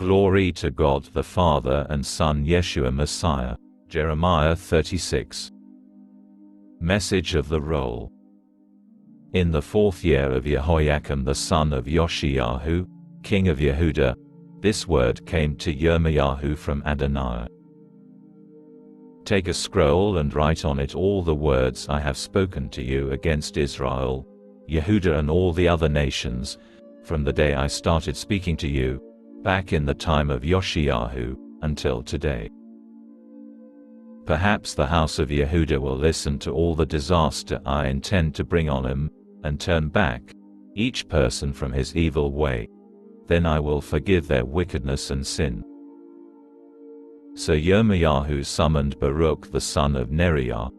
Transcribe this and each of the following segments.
Glory to God the Father and Son Yeshua Messiah. Jeremiah 36. Message of the Roll. In the 4th year of Jehoiakim the son of Yoshiyahu, king of Yehuda, this word came to Yirmiyahu from Adonai. Take a scroll and write on it all the words I have spoken to you against Israel, Yehuda and all the other nations, from the day I started speaking to you, back in the time of Yoshiyahu, until today. Perhaps the house of Yehuda will listen to all the disaster I intend to bring on him, and turn back, each person from his evil way. Then I will forgive their wickedness and sin. So Yirmiyahu summoned Baruch the son of Neriah,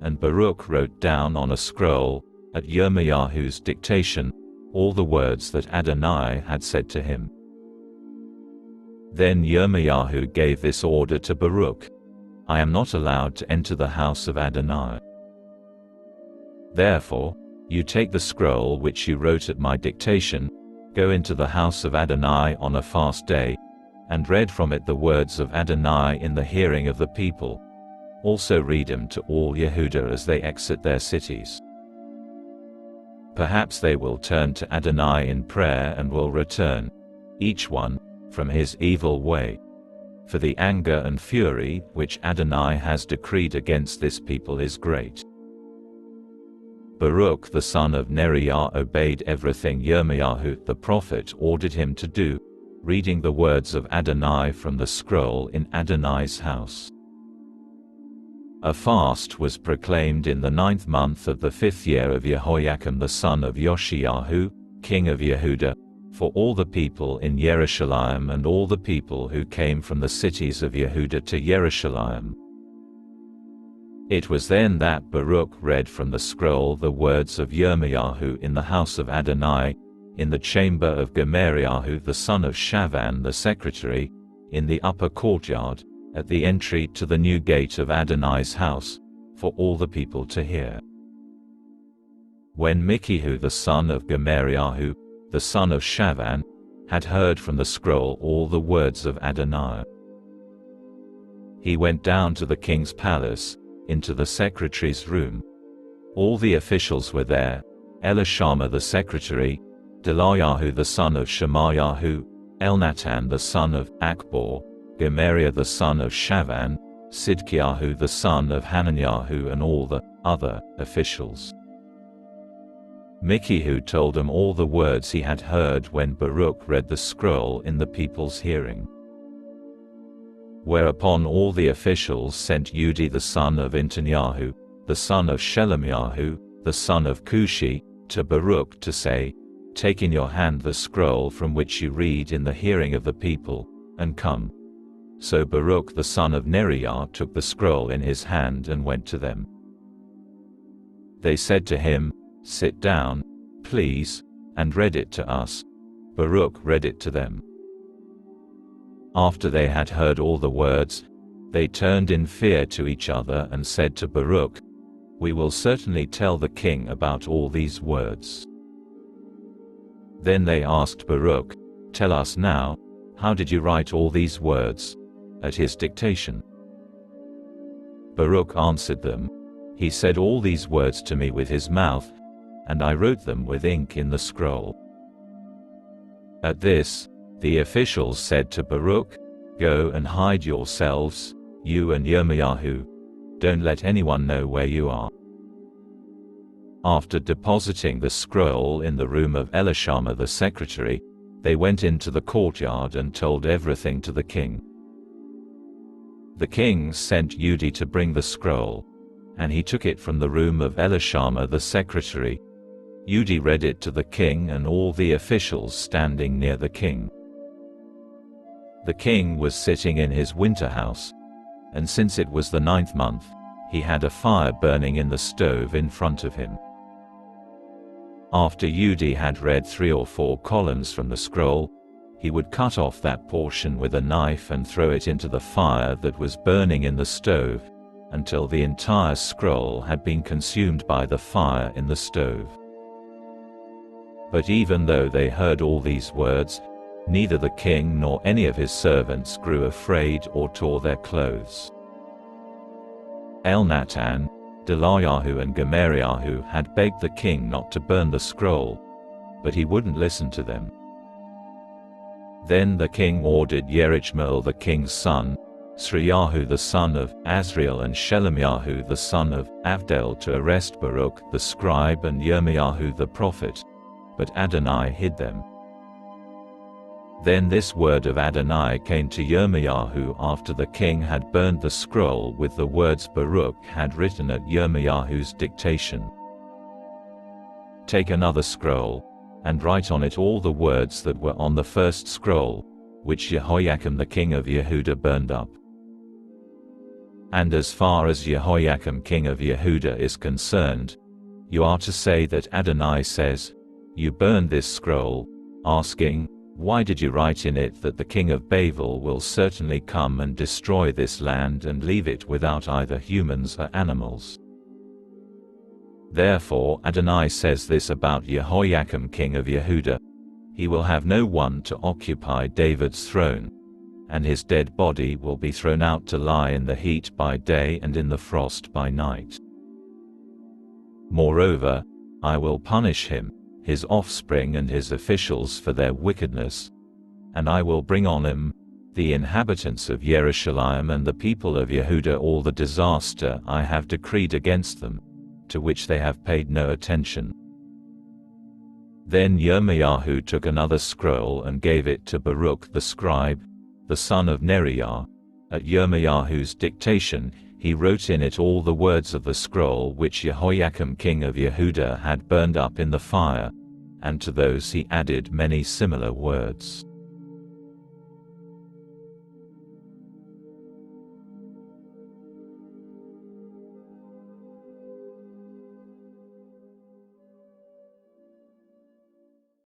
and Baruch wrote down on a scroll, at Yirmiyahu's dictation, all the words that Adonai had said to him. Then Yirmiyahu gave this order to Baruch: I am not allowed to enter the house of Adonai. Therefore, you take the scroll which you wrote at my dictation, go into the house of Adonai on a fast day, and read from it the words of Adonai in the hearing of the people. Also read them to all Yehuda as they exit their cities. Perhaps they will turn to Adonai in prayer and will return, each one, from his evil way. For the anger and fury which Adonai has decreed against this people is great. Baruch the son of Neriah obeyed everything Yirmiyahu the prophet ordered him to do, reading the words of Adonai from the scroll in Adonai's house. A fast was proclaimed in the 9th month of the 5th year of Jehoiakim the son of Yoshiyahu, king of Yehuda, for all the people in Jerusalem and all the people who came from the cities of Yehuda to Jerusalem. It was then that Baruch read from the scroll the words of Yirmiyahu in the house of Adonai, in the chamber of Gemariahu the son of Shavan the secretary, in the upper courtyard, at the entry to the new gate of Adonai's house, for all the people to hear. When Mikihu the son of Gemariahu, the son of Shavan, had heard from the scroll all the words of Adonai, he went down to the king's palace, into the secretary's room. All the officials were there: Elishama the secretary, Delayahu the son of Shemayahu, Elnatan the son of Akbor, Gemariah the son of Shavan, Sidkiyahu the son of Hananiahu and all the other officials. Mikihu told them all the words he had heard when Baruch read the scroll in the people's hearing. Whereupon all the officials sent Udi the son of Intanyahu, the son of Shelemiyahu, the son of Cushi, to Baruch to say, Take in your hand the scroll from which you read in the hearing of the people, and come. So Baruch the son of Neriah took the scroll in his hand and went to them. They said to him, Sit down, please, and read it to us. Baruch read it to them. After they had heard all the words, they turned in fear to each other and said to Baruch, We will certainly tell the king about all these words. Then they asked Baruch, Tell us now, how did you write all these words at his dictation? Baruch answered them, He said all these words to me with his mouth, and I wrote them with ink in the scroll. At this, the officials said to Baruch, Go and hide yourselves, you and Yirmiyahu. Don't let anyone know where you are. After depositing the scroll in the room of Elishama the secretary, they went into the courtyard and told everything to the king. The king sent Udi to bring the scroll, and he took it from the room of Elishama the secretary. Udi read it to the king and all the officials standing near the king. The king was sitting in his winter house, and since it was the 9th month, he had a fire burning in the stove in front of him. After Udi had read 3 or 4 columns from the scroll, he would cut off that portion with a knife and throw it into the fire that was burning in the stove, until the entire scroll had been consumed by the fire in the stove. But even though they heard all these words, Neither the king nor any of his servants grew afraid or tore their clothes. Elnatan, Delaiah and Gemariah had begged the king not to burn the scroll, but he wouldn't listen to them. Then the king ordered Yerichmael the king's son, Sriyahu the son of Azriel and Shelemiyahu the son of Avdel to arrest Baruch the scribe and Yirmiyahu the prophet, but Adonai hid them. Then this word of Adonai came to Yirmiyahu after the king had burned the scroll with the words Baruch had written at Yirmiyahu's dictation. Take another scroll, and write on it all the words that were on the first scroll, which Jehoiakim the king of Yehuda burned up. And as far as Jehoiakim king of Yehuda is concerned, you are to say that Adonai says, you burned this scroll, asking, why did you write in it that the king of Babel will certainly come and destroy this land and leave it without either humans or animals? Therefore Adonai says this about Jehoiakim king of Yehuda, he will have no one to occupy David's throne, and his dead body will be thrown out to lie in the heat by day and in the frost by night. Moreover, I will punish him, his offspring and his officials for their wickedness, and I will bring on him, the inhabitants of Jerusalem and the people of Yehuda, all the disaster I have decreed against them, to which they have paid no attention. Then Yirmiyahu took another scroll and gave it to Baruch the scribe, the son of Neriah. At Yirmiyahu's dictation, he wrote in it all the words of the scroll which Jehoiakim king of Yehuda had burned up in the fire, and to those he added many similar words.